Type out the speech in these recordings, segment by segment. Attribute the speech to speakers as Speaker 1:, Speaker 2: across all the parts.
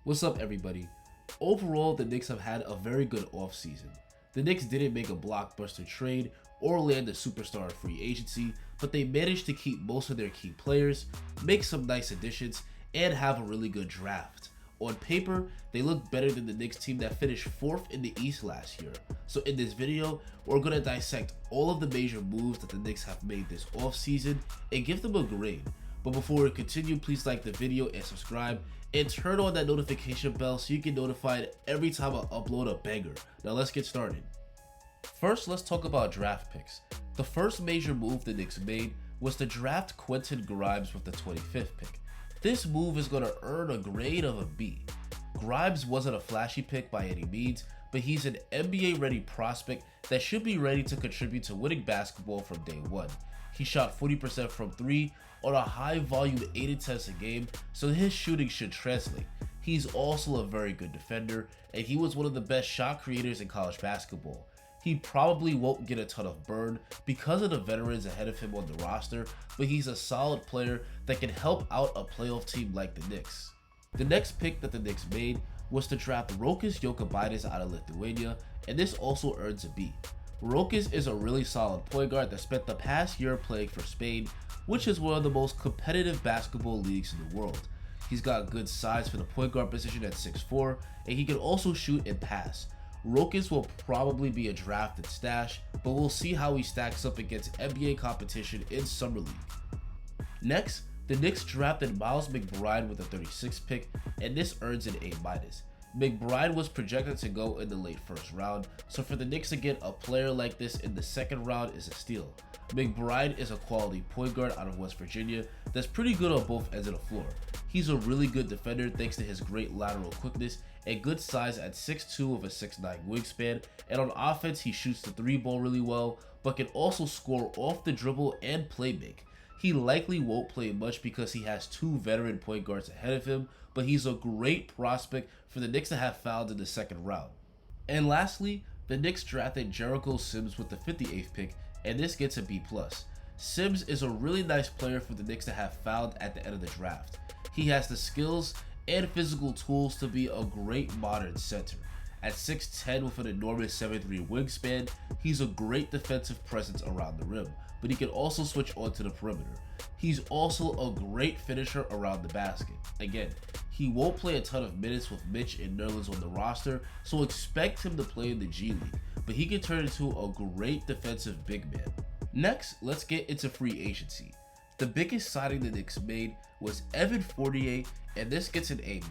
Speaker 1: What's up, everybody? Overall, the Knicks have had a very good offseason. The Knicks didn't make a blockbuster trade or land a superstar in free agency, but they managed to keep most of their key players, make some nice additions, and have a really good draft. On paper, they look better than the Knicks team that finished 4th in the East last year. So in this video, we're going to dissect all of the major moves that the Knicks have made this offseason and give them a grade. But before we continue, please like the video and subscribe, and turn on that notification bell so you get notified every time I upload a banger. Now let's get started. First, let's talk about draft picks. The first major move the Knicks made was to draft Quentin Grimes with the 25th pick. This move is going to earn a grade of a B. Grimes wasn't a flashy pick by any means, but he's an NBA ready prospect that should be ready to contribute to winning basketball from day one. He shot 40% from 3 on a high volume 8 attempts a game, so his shooting should translate. He's also a very good defender, and he was one of the best shot creators in college basketball. He probably won't get a ton of burn because of the veterans ahead of him on the roster, but he's a solid player that can help out a playoff team like the Knicks. The next pick that the Knicks made was to draft Rokas Jokubaitis out of Lithuania, and this also earns a B. Rokas is a really solid point guard that spent the past year playing for Spain, which is one of the most competitive basketball leagues in the world. He's got good size for the point guard position at 6'4", and he can also shoot and pass. Rokas will probably be a drafted stash, but we'll see how he stacks up against NBA competition in Summer League. Next, the Knicks drafted Miles McBride with the 36th pick, and this earns an A-. McBride was projected to go in the late first round, so for the Knicks to get a player like this in the second round is a steal. McBride is a quality point guard out of West Virginia that's pretty good on both ends of the floor. He's a really good defender thanks to his great lateral quickness and good size at 6'2" with a 6'9" wingspan, and on offense he shoots the 3-ball really well, but can also score off the dribble and play make. He likely won't play much because he has 2 veteran point guards ahead of him, but he's a great prospect for the Knicks to have found in the second round. And lastly, the Knicks drafted Jericho Sims with the 58th pick, and this gets a B+. Sims is a really nice player for the Knicks to have found at the end of the draft. He has the skills and physical tools to be a great modern center. At 6'10" with an enormous 7'3" wingspan, he's a great defensive presence around the rim, but he can also switch onto the perimeter. He's also a great finisher around the basket. Again, he won't play a ton of minutes with Mitch and Nerlens on the roster, so expect him to play in the G League, but he can turn into a great defensive big man. Next, let's get into free agency. The biggest signing the Knicks made was Evan Fournier, and this gets an A-.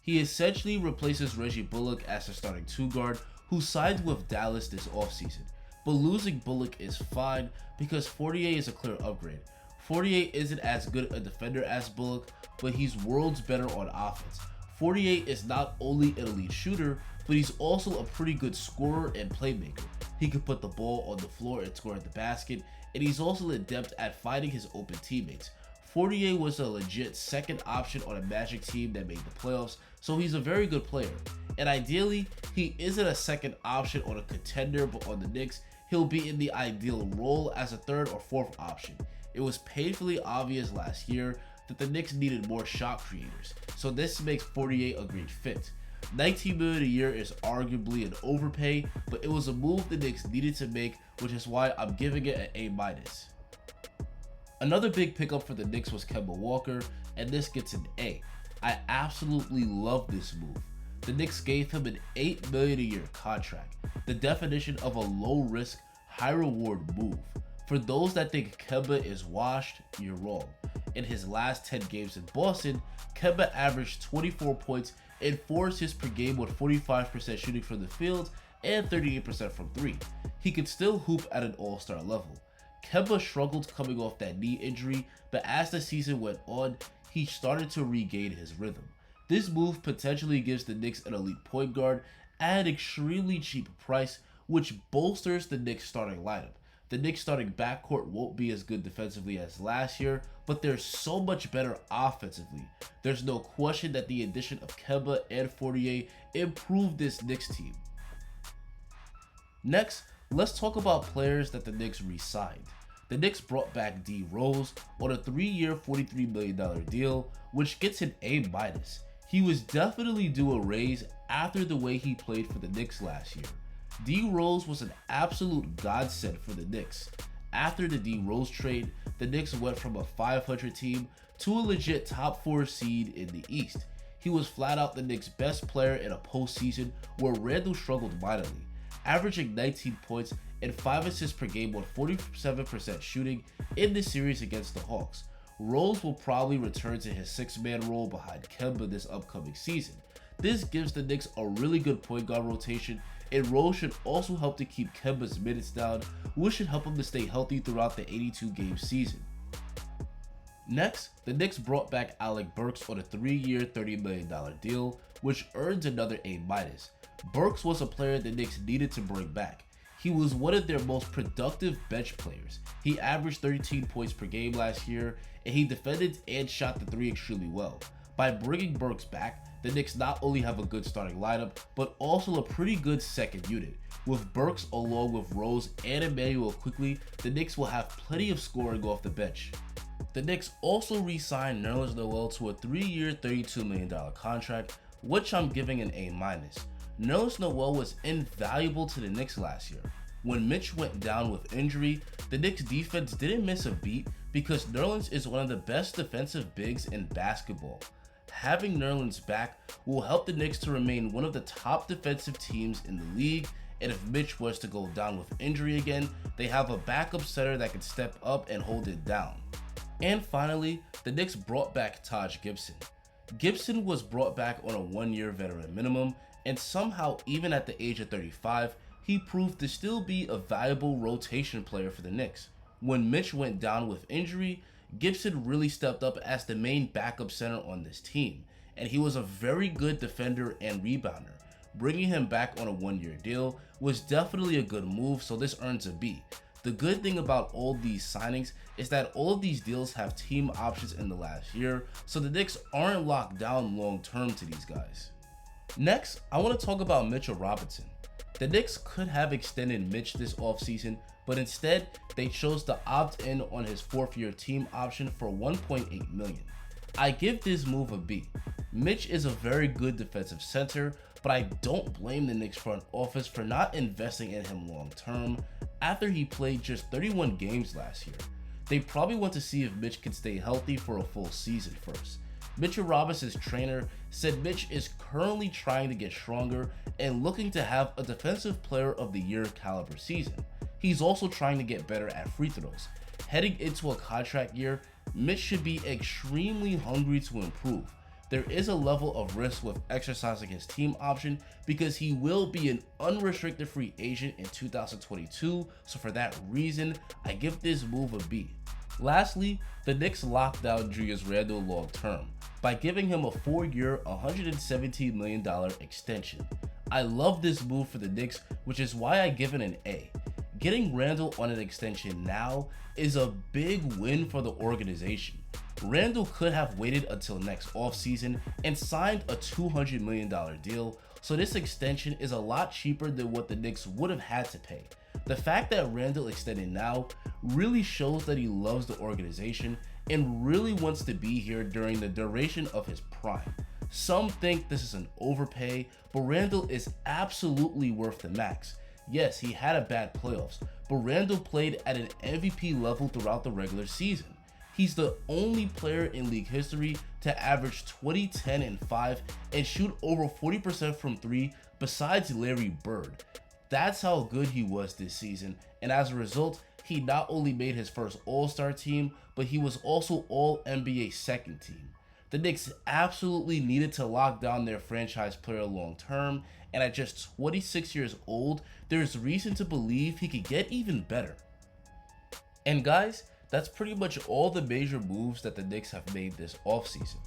Speaker 1: He essentially replaces Reggie Bullock as the starting 2 guard who signed with Dallas this offseason. But losing Bullock is fine because Fournier is a clear upgrade. Fournier isn't as good a defender as Bullock, but he's worlds better on offense. Fournier is not only an elite shooter, but he's also a pretty good scorer and playmaker. He can put the ball on the floor and score at the basket, and he's also adept at finding his open teammates. Fournier was a legit second option on a Magic team that made the playoffs, so he's a very good player. And ideally, he isn't a second option on a contender, but on the Knicks, he'll be in the ideal role as a third or fourth option. It was painfully obvious last year that the Knicks needed more shot creators, so this makes Fournier a great fit. $19 million a year is arguably an overpay, but it was a move the Knicks needed to make, which is why I'm giving it an A-. Another big pickup for the Knicks was Kemba Walker, and this gets an A. I absolutely love this move. The Knicks gave him an $8 million a year contract, the definition of a low-risk, high-reward move. For those that think Kemba is washed, you're wrong. In his last 10 games in Boston, Kemba averaged 24 points and 4 assists per game with 45% shooting from the field and 38% from 3. He could still hoop at an all-star level. Kemba struggled coming off that knee injury, but as the season went on, he started to regain his rhythm. This move potentially gives the Knicks an elite point guard at an extremely cheap price, which bolsters the Knicks starting lineup. The Knicks starting backcourt won't be as good defensively as last year, but they're so much better offensively. There's no question that the addition of Kemba and Fournier improved this Knicks team. Next, let's talk about players that the Knicks re-signed. The Knicks brought back D Rose on a 3-year $43 million deal, which gets an A-. He was definitely due a raise after the way he played for the Knicks last year. D Rose was an absolute godsend for the Knicks. After the D Rose trade, the Knicks went from a 500 team to a legit top 4 seed in the East. He was flat out the Knicks' best player in a postseason where Randle struggled mightily, averaging 19 points and 5 assists per game on 47% shooting in the series against the Hawks. Rose will probably return to his 6-man role behind Kemba this upcoming season. This gives the Knicks a really good point guard rotation, and Rose should also help to keep Kemba's minutes down, which should help him to stay healthy throughout the 82-game season. Next, the Knicks brought back Alec Burks on a 3-year, $30 million deal, which earns another A-. Burks was a player the Knicks needed to bring back. He was one of their most productive bench players. He averaged 13 points per game last year, and he defended and shot the 3 extremely well. By bringing Burks back, the Knicks not only have a good starting lineup, but also a pretty good second unit. With Burks along with Rose and Emmanuel Quickly, the Knicks will have plenty of scoring off the bench. The Knicks also re-signed Nerlens Noel to a 3-year, $32 million contract, which I'm giving an A-. Nerlens Noel was invaluable to the Knicks last year. When Mitch went down with injury, the Knicks defense didn't miss a beat because Nerlens is one of the best defensive bigs in basketball. Having Nerlens back will help the Knicks to remain one of the top defensive teams in the league, and if Mitch was to go down with injury again, they have a backup center that can step up and hold it down. And finally, the Knicks brought back Taj Gibson. Gibson was brought back on a 1-year veteran minimum, and somehow even at the age of 35, he proved to still be a valuable rotation player for the Knicks. When Mitch went down with injury, Gibson really stepped up as the main backup center on this team, and he was a very good defender and rebounder. Bringing him back on a 1-year deal was definitely a good move, so this earns a B. The good thing about all these signings is that all of these deals have team options in the last year, so the Knicks aren't locked down long term to these guys. Next, I want to talk about Mitchell Robinson. The Knicks could have extended Mitch this offseason, but instead, they chose to opt in on his 4th-year team option for $1.8 million. I give this move a B. Mitch is a very good defensive center, but I don't blame the Knicks front office for not investing in him long term after he played just 31 games last year. They probably want to see if Mitch can stay healthy for a full season first. Mitchell Robinson's trainer said Mitch is currently trying to get stronger and looking to have a Defensive Player of the Year caliber season. He's also trying to get better at free throws. Heading into a contract year, Mitch should be extremely hungry to improve. There is a level of risk with exercising his team option because he will be an unrestricted free agent in 2022, so for that reason, I give this move a B. Lastly, the Knicks locked down Julius Randle long term by giving him a 4-year, $117 million extension. I love this move for the Knicks, which is why I give it an A. Getting Randle on an extension now is a big win for the organization. Randle could have waited until next offseason and signed a $200 million deal, so this extension is a lot cheaper than what the Knicks would have had to pay. The fact that Randle extended now really shows that he loves the organization and really wants to be here during the duration of his prime. Some think this is an overpay, but Randle is absolutely worth the max. Yes, he had a bad playoffs, but Randle played at an MVP level throughout the regular season. He's the only player in league history to average 20, 10, and 5 and shoot over 40% from 3 besides Larry Bird. That's how good he was this season, and as a result, he not only made his first All-Star team, but he was also All-NBA second team. The Knicks absolutely needed to lock down their franchise player long term, and at just 26 years old, there's reason to believe he could get even better. And guys, that's pretty much all the major moves that the Knicks have made this offseason.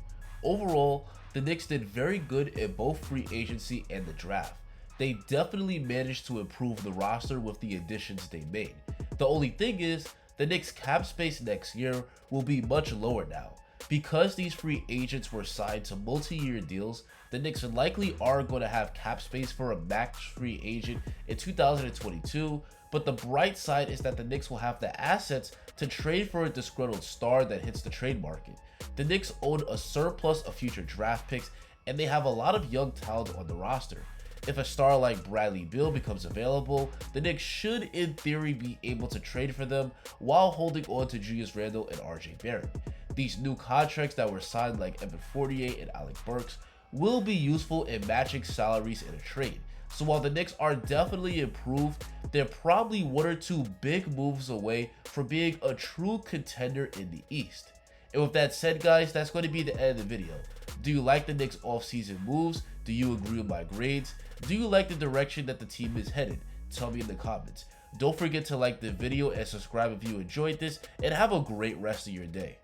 Speaker 1: Overall, the Knicks did very good in both free agency and the draft. They definitely managed to improve the roster with the additions they made. The only thing is, the Knicks' cap space next year will be much lower now. Because these free agents were signed to multi-year deals, the Knicks likely are going to have cap space for a max free agent in 2022, but the bright side is that the Knicks will have the assets to trade for a disgruntled star that hits the trade market. The Knicks own a surplus of future draft picks, and they have a lot of young talent on the roster. If a star like Bradley Beal becomes available, the Knicks should in theory be able to trade for them while holding on to Julius Randle and RJ Barrett. These new contracts that were signed like Evan Fournier and Alec Burks will be useful in matching salaries in a trade. So while the Knicks are definitely improved, they're probably one or two big moves away from being a true contender in the East. And with that said, guys, that's going to be the end of the video. Do you like the Knicks offseason moves? Do you agree with my grades? Do you like the direction that the team is headed? Tell me in the comments. Don't forget to like the video and subscribe if you enjoyed this, and have a great rest of your day.